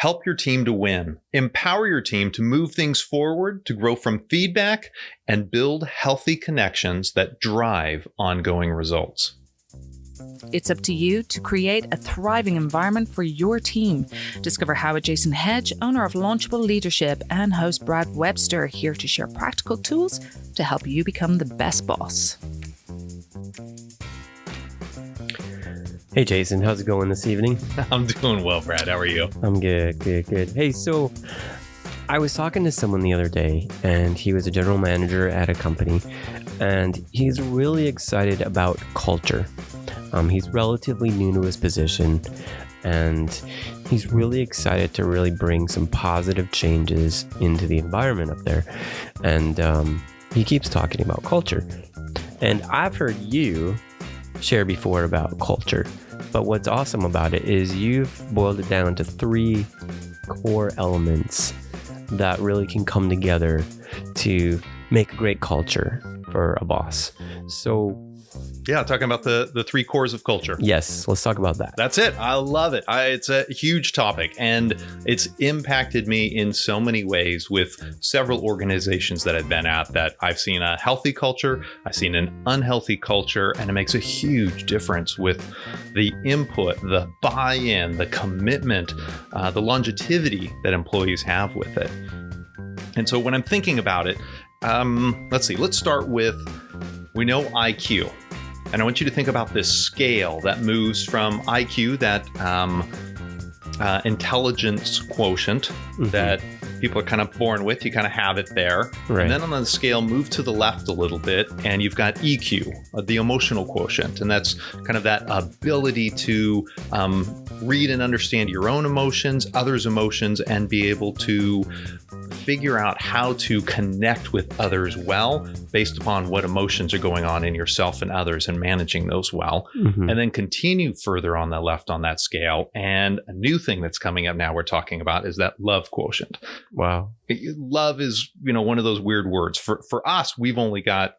Help your team to win. Empower your team to move things forward, to grow from feedback, and build healthy connections that drive ongoing results. It's up to you to create a thriving environment for your team. Discover how with Jason Hedge, owner of Launchable Leadership, and host Brad Webster, here to share practical tools to help you become the best boss. Hey Jason, how's it going this evening? I'm doing well, Brad. How are you? I'm good. Hey, so I was talking to someone the other day, and he was a general manager at a company, and he's really excited about culture. He's relatively new to his position, and he's really excited to really bring some positive changes into the environment up there. And he keeps talking about culture. And I've heard you share before about culture, but what's awesome about it is you've boiled it down to 3 core elements that really can come together to make a great culture for a boss. So yeah, talking about the 3 cores of culture. Yes, let's talk about that. That's it. I love it. It's a huge topic, and it's impacted me in so many ways with several organizations that I've been at, that I've seen a healthy culture, I've seen an unhealthy culture, and it makes a huge difference with the input, the buy-in, the commitment, the longevity that employees have with it. And so when I'm thinking about it, let's start with, we know IQ. And I want you to think about this scale that moves from IQ, that intelligence quotient that people are kind of born with. You kind of have it there. Right. And then on the scale, move to the left a little bit, and you've got EQ, the emotional quotient. And that's kind of that ability to read and understand your own emotions, others' emotions, and be able to figure out how to connect with others well based upon what emotions are going on in yourself and others, and managing those well. And then continue further on the left on that scale. And a new thing that's coming up now we're talking about is that love quotient. Wow. Love is, one of those weird words. For us, we've only got,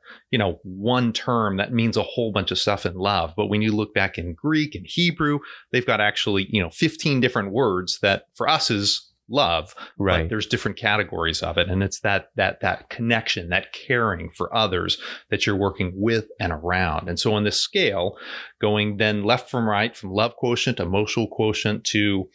one term that means a whole bunch of stuff in love. But when you look back in Greek and Hebrew, they've got actually, 15 different words that for us is love, right? But there's different categories of it, and it's that connection, that caring for others that you're working with and around. And so on this scale, going then left from right, from love quotient, emotional quotient to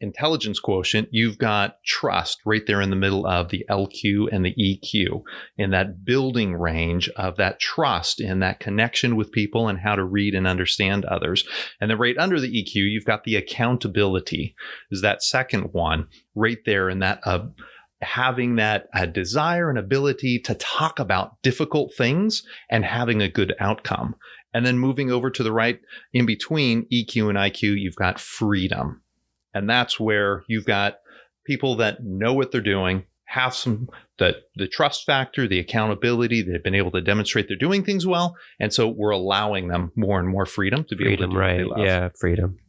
intelligence quotient, you've got trust right there in the middle of the LQ and the EQ, in that building range of that trust and that connection with people and how to read and understand others. And then right under the EQ, you've got the accountability, is that second one right there in that having that desire and ability to talk about difficult things and having a good outcome. And then moving over to the right in between EQ and IQ, you've got freedom. And that's where you've got people that know what they're doing, have the trust factor, the accountability. They've been able to demonstrate they're doing things well. And so we're allowing them more and more freedom to be able to do what they love. Yeah, freedom.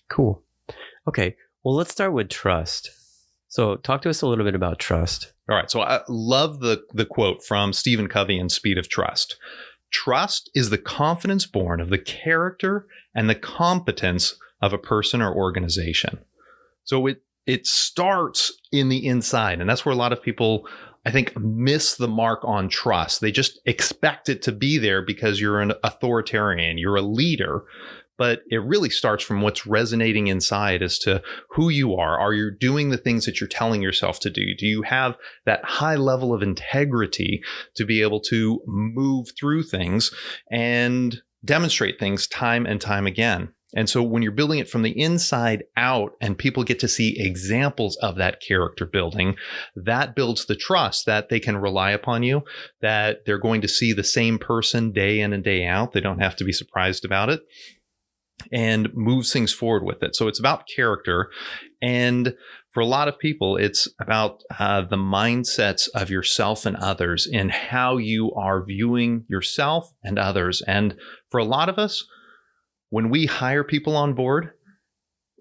Cool. Okay. Well, let's start with trust. So talk to us a little bit about trust. All right. So I love the quote from Stephen Covey in Speed of Trust. Trust is the confidence born of the character and the competence of a person or organization. So it starts in the inside. And that's where a lot of people, I think, miss the mark on trust. They just expect it to be there because you're an authoritarian, you're a leader. But it really starts from what's resonating inside as to who you are. Are you doing the things that you're telling yourself to do? Do you have that high level of integrity to be able to move through things and demonstrate things time and time again? And so when you're building it from the inside out and people get to see examples of that character building, that builds the trust that they can rely upon you, that they're going to see the same person day in and day out. They don't have to be surprised about it, and moves things forward with it. So it's about character. And for a lot of people, it's about the mindsets of yourself and others and how you are viewing yourself and others. And for a lot of us, when we hire people on board,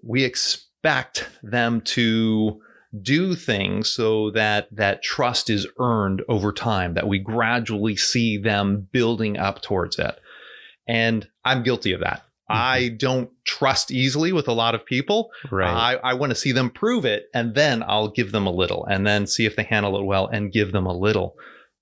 we expect them to do things so that that trust is earned over time, that we gradually see them building up towards it. And I'm guilty of that. I don't trust easily with a lot of people. Right. I want to see them prove it, and then I'll give them a little, and then see if they handle it well and give them a little.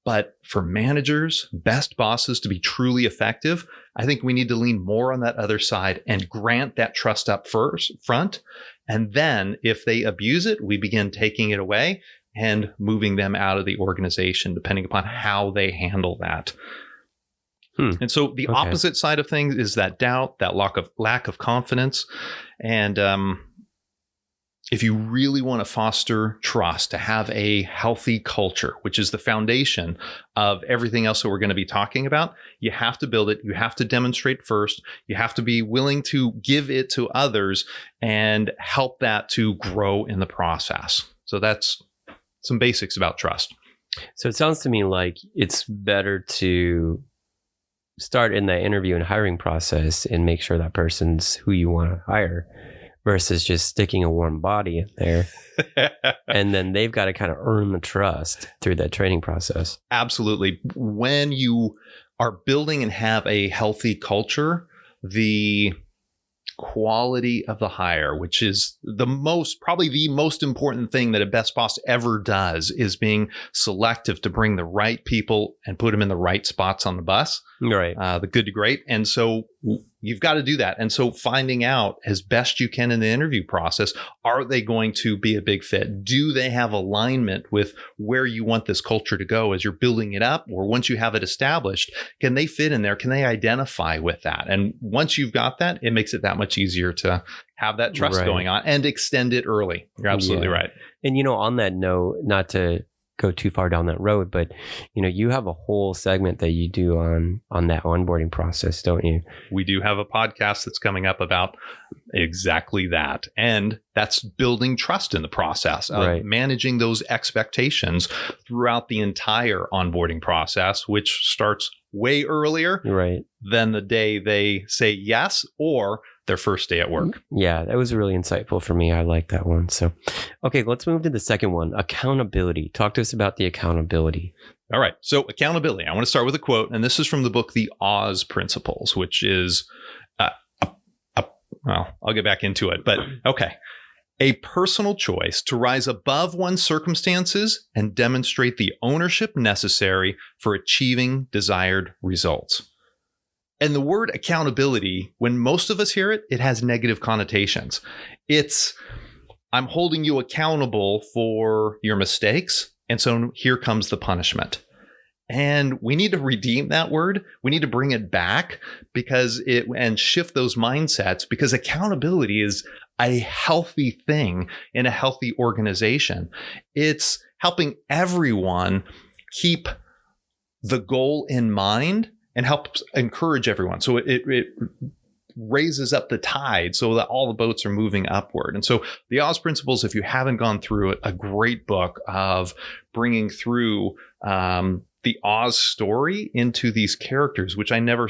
But for managers, best bosses to be truly effective, I think we need to lean more on that other side and grant that trust up front. And then if they abuse it, we begin taking it away and moving them out of the organization, depending upon how they handle that. And so the opposite side of things is that doubt, that lack of confidence. And if you really want to foster trust, to have a healthy culture, which is the foundation of everything else that we're going to be talking about, you have to build it. You have to demonstrate first. You have to be willing to give it to others and help that to grow in the process. So that's some basics about trust. So it sounds to me like it's better to start in the interview and hiring process and make sure that person's who you want to hire versus just sticking a warm body in there. And then they've got to kind of earn the trust through that training process. Absolutely. When you are building and have a healthy culture, the quality of the hire, which is probably the most important thing that a best boss ever does, is being selective to bring the right people and put them in the right spots on the bus. Right. The good to great. And so you've got to do that. And so finding out as best you can in the interview process, are they going to be a big fit? Do they have alignment with where you want this culture to go as you're building it up? Or once you have it established, can they fit in there? Can they identify with that? And once you've got that, it makes it that much easier to have that trust going on and extend it early. You're absolutely right. And, on that note, not to go too far down that road, but you have a whole segment that you do on that onboarding process, don't you? We do have a podcast that's coming up about exactly that, and that's building trust in the process of managing those expectations throughout the entire onboarding process, which starts way earlier than the day they say yes or their first day at work. Yeah, that was really insightful for me. I like that one. So, okay, let's move to the second one, accountability. Talk to us about the accountability. All right. So accountability. I want to start with a quote, and this is from the book, The Oz Principles, which is, well, I'll get back into it, but okay. A personal choice to rise above one's circumstances and demonstrate the ownership necessary for achieving desired results. And the word accountability, when most of us hear it, it has negative connotations. It's, I'm holding you accountable for your mistakes, and so here comes the punishment. And we need to redeem that word. We need to bring it back and shift those mindsets, because accountability is a healthy thing in a healthy organization. It's helping everyone keep the goal in mind and helps encourage everyone. So it raises up the tide so that all the boats are moving upward. And so the Oz Principles, if you haven't gone through it, a great book of bringing through the Oz story into these characters, which I never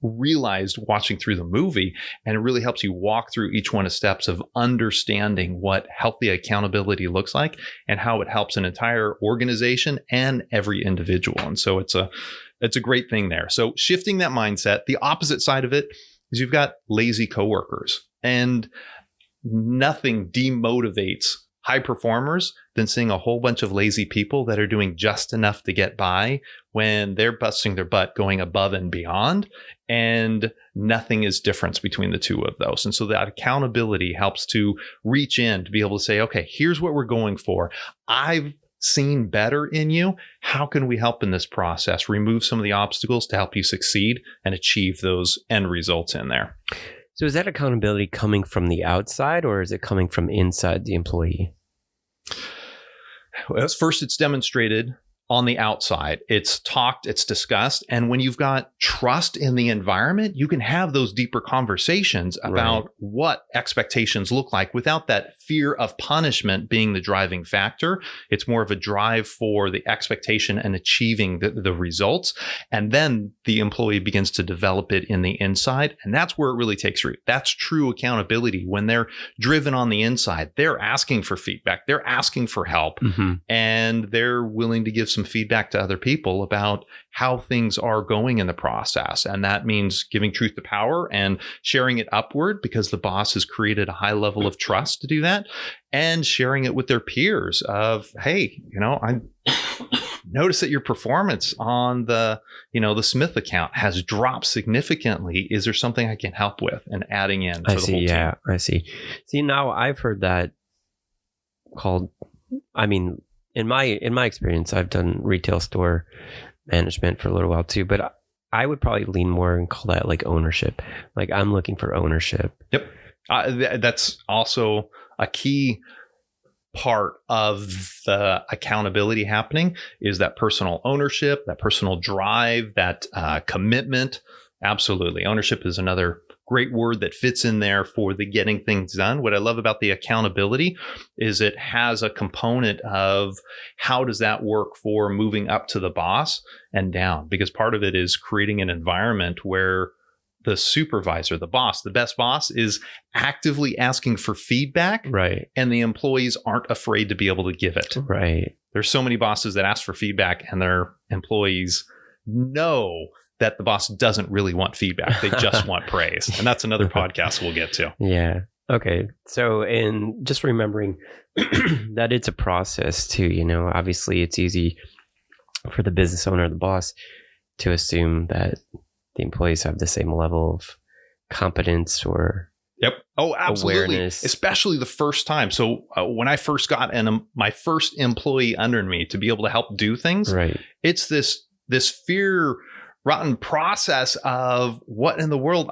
realized watching through the movie. And it really helps you walk through each one of the steps of understanding what healthy accountability looks like and how it helps an entire organization and every individual. And so it's a great thing there. So shifting that mindset, the opposite side of it is you've got lazy coworkers, and nothing demotivates high performers than seeing a whole bunch of lazy people that are doing just enough to get by when they're busting their butt going above and beyond, and nothing is difference between the two of those. And so that accountability helps to reach in to be able to say, okay, here's what we're going for. I've seen better in you. How can we help in this process? Remove some of the obstacles to help you succeed and achieve those end results in there. So is that accountability coming from the outside, or is it coming from inside the employee? Well, first, it's demonstrated on the outside. It's talked, it's discussed. And when you've got trust in the environment, you can have those deeper conversations about what expectations look like without that fear of punishment being the driving factor. It's more of a drive for the expectation and achieving the results. And then the employee begins to develop it in the inside. And that's where it really takes root. That's true accountability. When they're driven on the inside, they're asking for feedback. They're asking for help, and they're willing to give some feedback to other people about how things are going in the process. And that means giving truth to power and sharing it upward, because the boss has created a high level of trust to do that, and sharing it with their peers of, hey, I notice that your performance on the Smith account has dropped significantly. Is there something I can help with? And adding in for the whole team. Yeah, I see. See, now I've heard that called, in my experience, I've done retail store management for a little while too, but I would probably lean more and call that like ownership. Like, I'm looking for ownership. Yep. That's also a key part of the accountability happening, is that personal ownership, that personal drive, that commitment. Absolutely. Ownership is another great word that fits in there for the getting things done. What I love about the accountability is it has a component of how does that work for moving up to the boss and down, because part of it is creating an environment where the supervisor, the boss, the best boss, is actively asking for feedback, right? And the employees aren't afraid to be able to give it. Right. There's so many bosses that ask for feedback and their employees know that the boss doesn't really want feedback. They just want praise. And that's another podcast we'll get to. Yeah. Okay. So, and just remembering that it's a process too, obviously it's easy for the business owner, the boss, to assume that the employees have the same level of competence or Yep. Oh, absolutely. Awareness. Especially the first time. So when I first got my first employee under me to be able to help do things, right, it's this fear-rotten process of what in the world,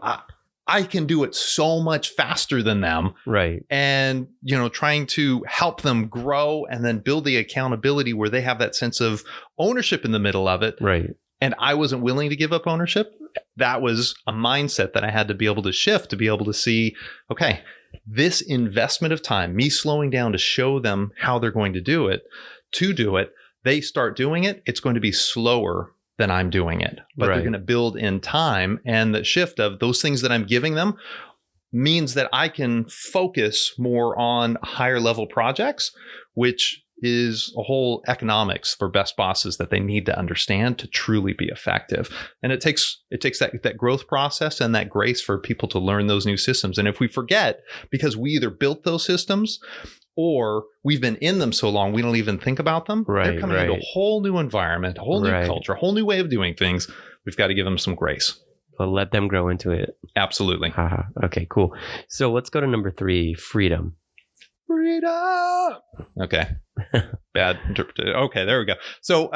I can do it so much faster than them. Right. And, trying to help them grow and then build the accountability where they have that sense of ownership in the middle of it. Right. And I wasn't willing to give up ownership. That was a mindset that I had to be able to shift, to be able to see, okay, this investment of time, me slowing down to show them how they're going to do it, they start doing it, it's going to be slower than I'm doing it. But Right. they're going to build in time. And the shift of those things that I'm giving them means that I can focus more on higher level projects, which is a whole economics for best bosses that they need to understand to truly be effective. And it takes that growth process and that grace for people to learn those new systems. And if we forget, because we either built those systems or we've been in them so long, we don't even think about them. Right, They're coming into a whole new environment, a whole new Right. culture, a whole new way of doing things. We've got to give them some grace. But let them grow into it. Absolutely. Haha. Okay, cool. So let's go to number 3, freedom. Freedom. Okay. Bad interpretation. Okay, there we go. So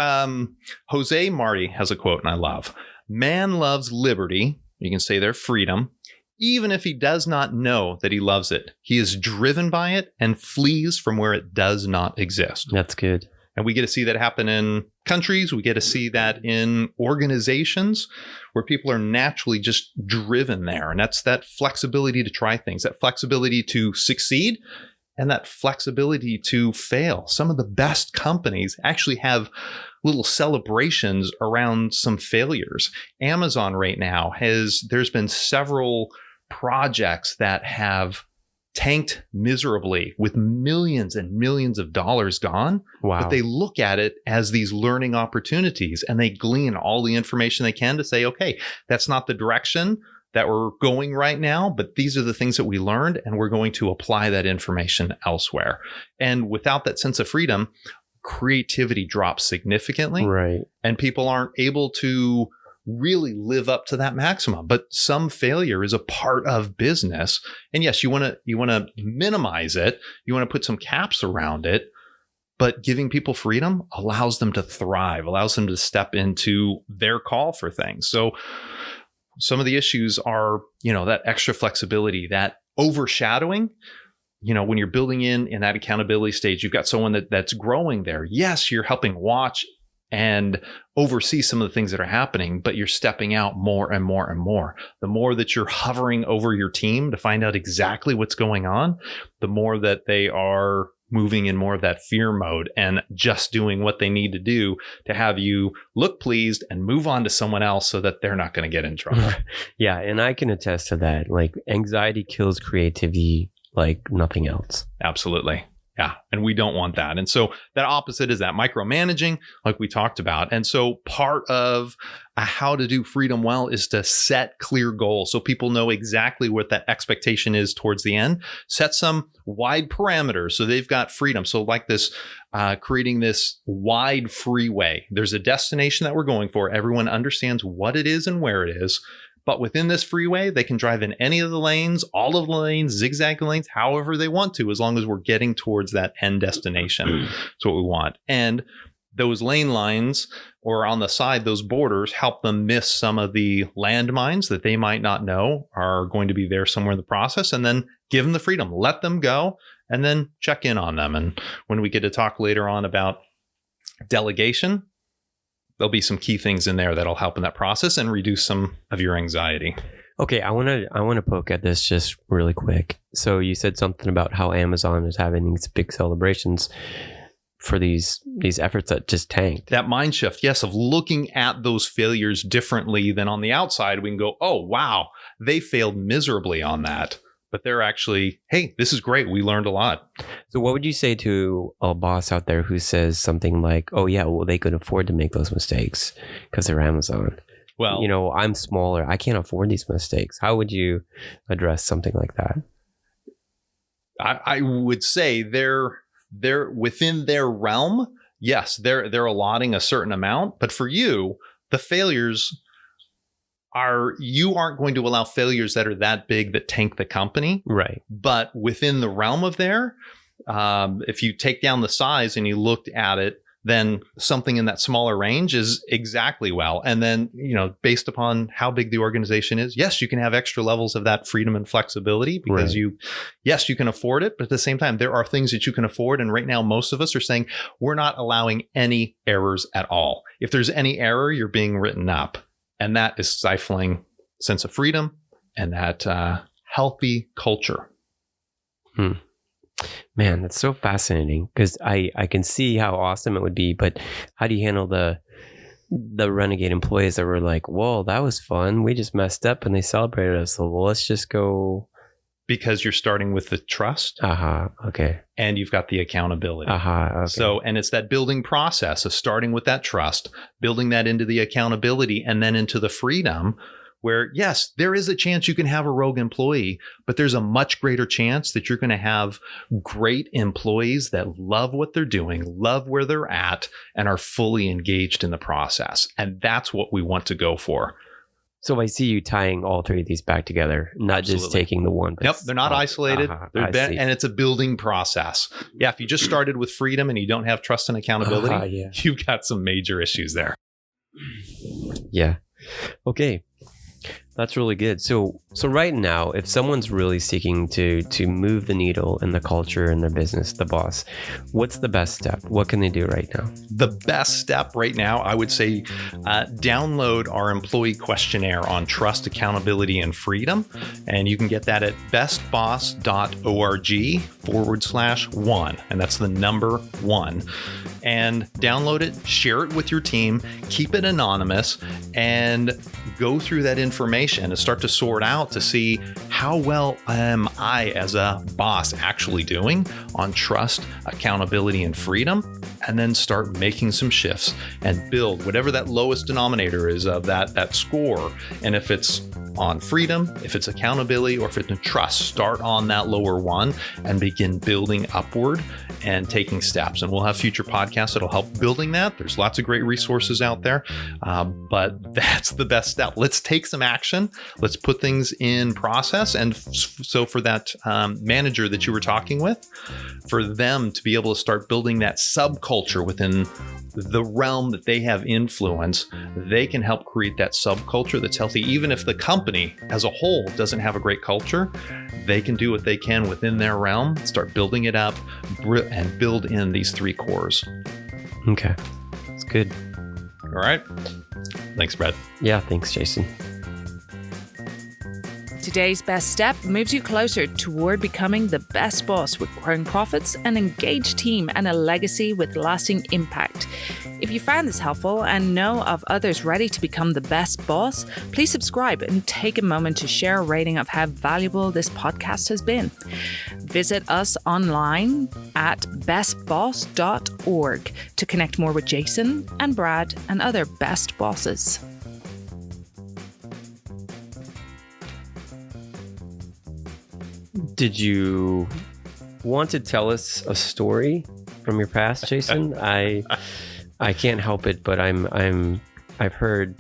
Jose Marti has a quote, and I love: "Man loves liberty," you can say there, freedom, "even if he does not know that he loves it. He is driven by it and flees from where it does not exist." That's good. And we get to see that happen in countries. We get to see that in organizations where people are naturally just driven there. And that's that flexibility to try things, that flexibility to succeed, and that flexibility to fail. Some of the best companies actually have little celebrations around some failures. Amazon right now there's been several projects that have tanked miserably with millions and millions of dollars gone. Wow. But they look at it as these learning opportunities, and they glean all the information they can to say, okay, that's not the direction that we're going right now, but these are the things that we learned, and we're going to apply that information elsewhere. And without that sense of freedom, creativity drops significantly, Right. and people aren't able to really live up to that maximum. But some failure is a part of business. And yes, you want to minimize it. You want to put some caps around it. But giving people freedom allows them to thrive, allows them to step into their call for things. So some of the issues are, that extra flexibility, that overshadowing. When you're building in that accountability stage, you've got someone that's growing there. Yes, you're helping watch and oversee some of the things that are happening, but you're stepping out more and more and more. The more that you're hovering over your team to find out exactly what's going on, the more that they are moving in more of that fear mode and just doing what they need to do to have you look pleased and move on to someone else so that they're not going to get in trouble. Yeah, and I can attest to that. Like, anxiety kills creativity like nothing else. Absolutely. Yeah. And we don't want that. And so that opposite is that micromanaging, like we talked about. And so part of how to do freedom well is to set clear goals so people know exactly what that expectation is towards the end. Set some wide parameters so they've got freedom. So like this, creating this wide freeway. There's a destination that we're going for. Everyone understands what it is and where it is. But within this freeway, they can drive in any of the lanes, all of the lanes, zigzag lanes, however they want to, as long as we're getting towards that end destination. That's what we want. And those lane lines or on the side, those borders help them miss some of the landmines that they might not know are going to be there somewhere in the process, and then give them the freedom, let them go, and then check in on them. And when we get to talk later on about delegation, there'll be some key things in there that'll help in that process and reduce some of your anxiety. Okay, I want to poke at this just really quick. So you said something about how Amazon is having these big celebrations for these efforts that just tanked. That mind shift, yes, of looking at those failures differently than on the outside. We can go, oh, wow, they failed miserably on that. But they're actually, hey, this is great. We learned a lot. So what would you say to a boss out there who says something like, oh, yeah, well, they could afford to make those mistakes because they're Amazon? Well, I'm smaller. I can't afford these mistakes. How would you address something like that? I would say they're within their realm. Yes, they're allotting a certain amount. But for you, the failures you aren't going to allow failures that are that big that tank the company. Right. But within the realm of there, if you take down the size and you looked at it, then something in that smaller range is exactly well. And then, based upon how big the organization is, yes, you can have extra levels of that freedom and flexibility because you can afford it. But at the same time, there are things that you can afford. And right now, most of us are saying we're not allowing any errors at all. If there's any error, you're being written up. And that is stifling sense of freedom and that healthy culture. Man, that's so fascinating because I can see how awesome it would be. But how do you handle the renegade employees that were like, whoa, that was fun. We just messed up and they celebrated us. So well, let's just go. Because you're starting with the trust. Okay. And you've got the accountability. Okay. So, and it's that building process of starting with that trust, building that into the accountability, and then into the freedom where, yes, there is a chance you can have a rogue employee, but there's a much greater chance that you're going to have great employees that love what they're doing, love where they're at, and are fully engaged in the process. And that's what we want to go for. So I see you tying all three of these back together, not just taking the one. Yep, they're not isolated. And it's a building process. Yeah, if you just started with freedom and you don't have trust and accountability, you've got some major issues there. Yeah. Okay. That's really good. So right now, if someone's really seeking to move the needle in the culture in their business, the boss, what's the best step? What can they do right now? The best step right now, I would say, download our employee questionnaire on trust, accountability, and freedom. And you can get that at bestboss.org/1. And that's the number 1. And download it, share it with your team, keep it anonymous, and go through that information and start to sort out to see how well am I as a boss actually doing on trust, accountability, and freedom, and then start making some shifts and build whatever that lowest denominator is of that score. And if it's on freedom, if it's accountability, or if it's trust, start on that lower one and begin building upward and taking steps. And we'll have future podcasts that'll help building that. There's lots of great resources out there, but that's the best step. Let's take some action. Let's put things in process. And so for that manager that you were talking with, for them to be able to start building that subculture within the realm that they have influence, they can help create that subculture that's healthy. Even if the company as a whole doesn't have a great culture, they can do what they can within their realm, start building it up, and build in these 3 cores. Okay. That's good. All right. Thanks, Brad. Yeah, thanks, Jason. Today's best step moves you closer toward becoming the best boss with growing profits, an engaged team, and a legacy with lasting impact. If you found this helpful and know of others ready to become the best boss, please subscribe and take a moment to share a rating of how valuable this podcast has been. Visit us online at bestboss.org to connect more with Jason and Brad and other best bosses. Did you want to tell us a story from your past, Jason? I can't help it, but I've heard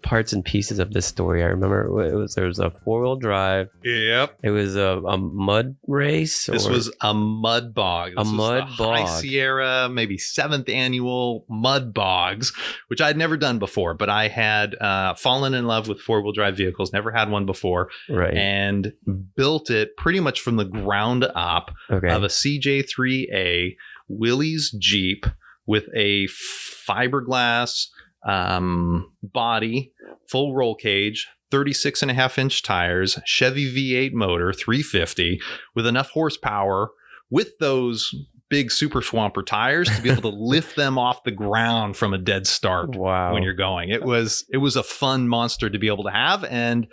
parts and pieces of this story. I remember there was a 4-wheel drive. Yep. It was a mud race. This was a mud bog. This was the High Sierra, maybe 7th annual mud bogs, which I'd never done before, but I had fallen in love with 4-wheel drive vehicles, never had one before, right, and built it pretty much from the ground up of a CJ3A Willys Jeep with a fiberglass body, full roll cage, 36.5-inch tires, Chevy V8 motor, 350, with enough horsepower with those big Super Swamper tires to be able to lift them off the ground from a dead start. Wow. When you're going. It was a fun monster to be able to have, and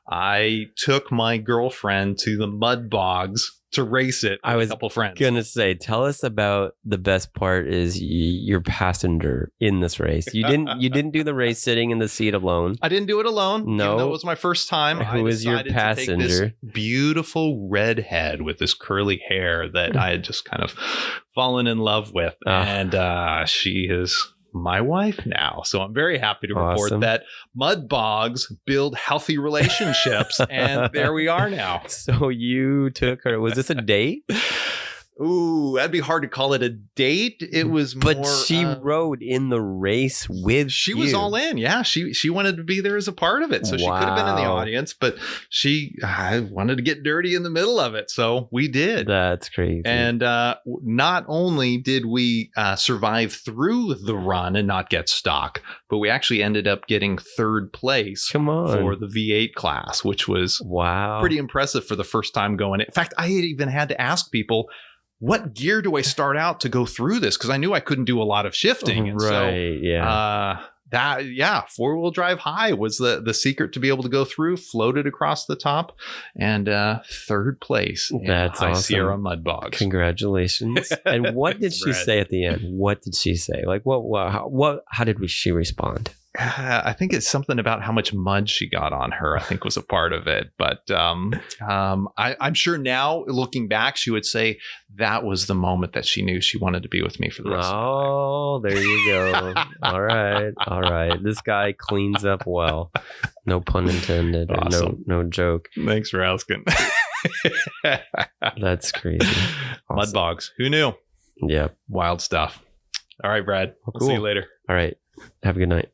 I took my girlfriend to the mud bogs to race it with a couple friends. Gonna say, tell us about the best part is your passenger in this race. You didn't do the race sitting in the seat alone. I didn't do it alone. No, even though it was my first time. Who was your passenger? To take this beautiful redhead with this curly hair that I had just kind of fallen in love with, and she is my wife now. So I'm very happy to report that mud bogs build healthy relationships, and there we are now. So you took her. Was this a date? Ooh, that'd be hard to call it a date. It was more... But she rode in the race with She was all in. Yeah, she wanted to be there as a part of it. So she could have been in the audience, but she wanted to get dirty in the middle of it. So we did. That's crazy. And not only did we survive through the run and not get stock, but we actually ended up getting 3rd place for the V8 class, which was pretty impressive for the first time going. In fact, I even had to ask people, what gear do I start out to go through this? Because I knew I couldn't do a lot of shifting. And 4-wheel drive high was the secret to be able to go through, floated across the top, and 3rd place in High Sierra mud bogs. Congratulations. And what did she say at the end? What did she say? Like, how did she respond? I think it's something about how much mud she got on her, I think was a part of it. But I'm sure now, looking back, she would say that was the moment that she knew she wanted to be with me for the rest of her life. Oh, there you go. All right. This guy cleans up well. No pun intended. Awesome. No joke. Thanks for asking. That's crazy. Awesome. Mud bogs. Who knew? Yeah. Wild stuff. All right, Brad. Cool. We'll see you later. All right. Have a good night.